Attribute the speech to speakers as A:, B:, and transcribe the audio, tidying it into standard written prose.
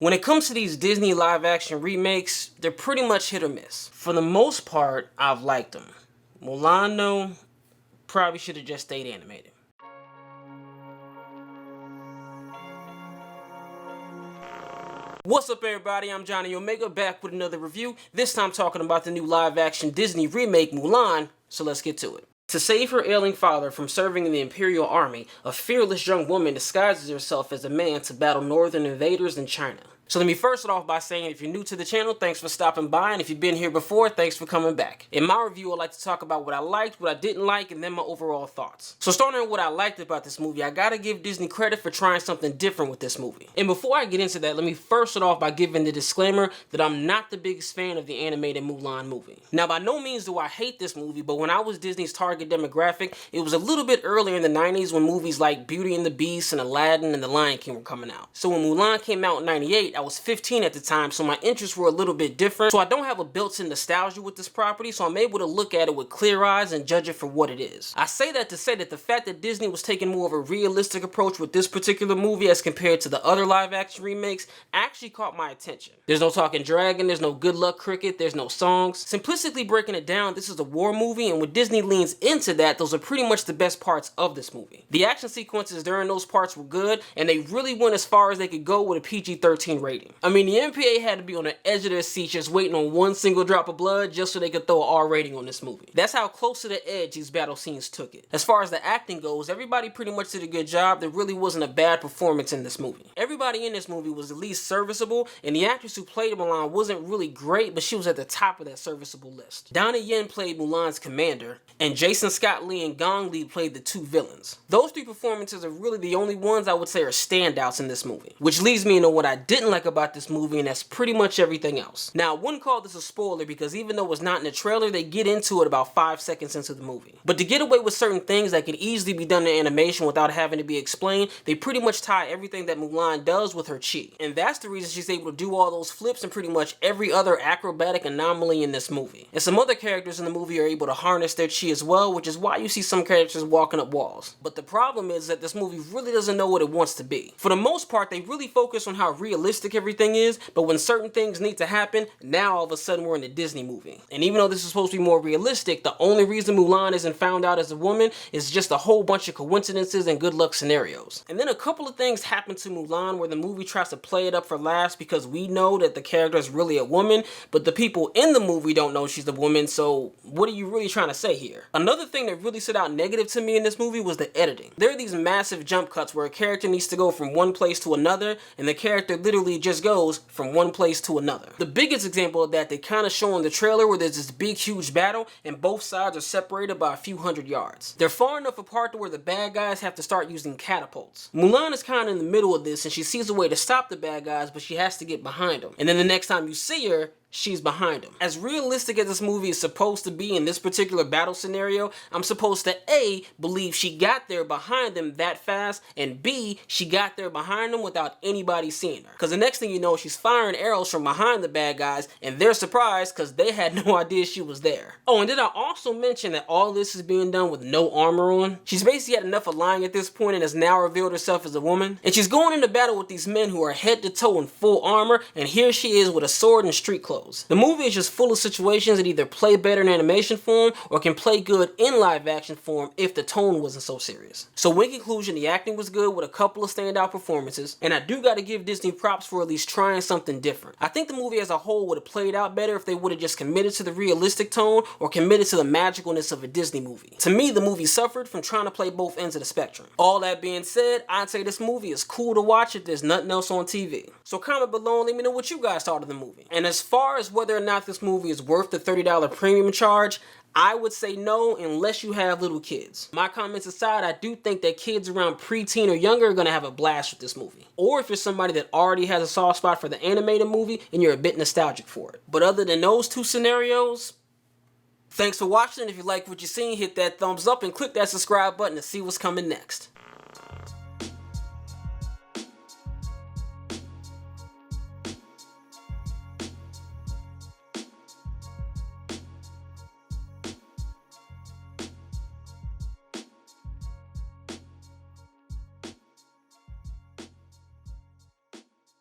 A: When it comes to these Disney live action remakes, they're pretty much hit or miss. For the most part, I've liked them. Mulan, though, probably should have just stayed animated. What's up, everybody? I'm Johnnie Omega, back with another review, this time talking about the new live action Disney remake, Mulan, so let's get to it. To save her ailing father from serving in the Imperial Army, a fearless young woman disguises herself as a man to battle northern invaders in China. So let me first start off by saying, if you're new to the channel, thanks for stopping by, and if you've been here before, thanks for coming back. In my review, I'd like to talk about what I liked, what I didn't like, and then my overall thoughts. So starting with what I liked about this movie, I gotta give Disney credit for trying something different with this movie. And before I get into that, let me first start off by giving the disclaimer that I'm not the biggest fan of the animated Mulan movie. Now, by no means do I hate this movie, but when I was Disney's target demographic, it was a little bit earlier in the 90s when movies like Beauty and the Beast and Aladdin and The Lion King were coming out. So when Mulan came out in 98, I was 15 at the time, so my interests were a little bit different. So I don't have a built-in nostalgia with this property, so I'm able to look at it with clear eyes and judge it for what it is. I say that to say that the fact that Disney was taking more of a realistic approach with this particular movie as compared to the other live-action remakes actually caught my attention. There's no talking dragon, there's no good luck cricket, there's no songs. Simplistically breaking it down, this is a war movie, and when Disney leans into that, those are pretty much the best parts of this movie. The action sequences during those parts were good, and they really went as far as they could go with a PG-13 rating. I mean, the MPA had to be on the edge of their seat just waiting on one single drop of blood just so they could throw an R rating on this movie. That's how close to the edge these battle scenes took it. As far as the acting goes, everybody pretty much did a good job. There really wasn't a bad performance in this movie. Everybody in this movie was at least serviceable, and the actress who played Mulan wasn't really great, but she was at the top of that serviceable list. Donnie Yen played Mulan's commander, and Jason Scott Lee and Gong Li played the two villains. Those three performances are really the only ones I would say are standouts in this movie, which leads me into what I didn't like about this movie, and that's pretty much everything else. Now, I wouldn't call this a spoiler because even though it's not in the trailer, they get into it about 5 seconds into the movie. But to get away with certain things that could easily be done in animation without having to be explained, they pretty much tie everything that Mulan does with her chi. And that's the reason she's able to do all those flips and pretty much every other acrobatic anomaly in this movie. And some other characters in the movie are able to harness their chi as well, which is why you see some characters walking up walls. But the problem is that this movie really doesn't know what it wants to be. For the most part, they really focus on how realistic everything is, but when certain things need to happen, now all of a sudden we're in a Disney movie. And even though this is supposed to be more realistic, the only reason Mulan isn't found out as a woman is just a whole bunch of coincidences and good luck scenarios. And then a couple of things happen to Mulan where the movie tries to play it up for laughs because we know that the character is really a woman, but the people in the movie don't know she's a woman, so what are you really trying to say here? Another thing that really stood out negative to me in this movie was the editing. There are these massive jump cuts where a character needs to go from one place to another, and the character literally just goes from one place to another. The biggest example of that they kind of show in the trailer where there's this big huge battle and both sides are separated by a few hundred yards. They're far enough apart to where the bad guys have to start using catapults. Mulan is kind of in the middle of this and she sees a way to stop the bad guys, but she has to get behind them. And then the next time you see her, she's behind him. As realistic as this movie is supposed to be in this particular battle scenario, I'm supposed to A, believe she got there behind them that fast, and B, she got there behind them without anybody seeing her. Because the next thing you know, she's firing arrows from behind the bad guys, and they're surprised because they had no idea she was there. Oh, and did I also mention that all this is being done with no armor on? She's basically had enough of lying at this point and has now revealed herself as a woman. And she's going into battle with these men who are head to toe in full armor, and here she is with a sword and street clothes. The movie is just full of situations that either play better in animation form or can play good in live action form if the tone wasn't so serious. So in conclusion, the acting was good with a couple of standout performances, and I do gotta give Disney props for at least trying something different. I think the movie as a whole would have played out better if they would have just committed to the realistic tone or committed to the magicalness of a Disney movie. To me, the movie suffered from trying to play both ends of the spectrum. All that being said, I'd say this movie is cool to watch if there's nothing else on TV. So comment below and let me know what you guys thought of the movie. And as far as whether or not this movie is worth the $30 premium charge, I would say no unless you have little kids. My comments aside, I do think that kids around preteen or younger are going to have a blast with this movie. Or if you're somebody that already has a soft spot for the animated movie and you're a bit nostalgic for it. But other than those two scenarios, thanks for watching. If you like what you're seeing, hit that thumbs up and click that subscribe button to see what's coming next.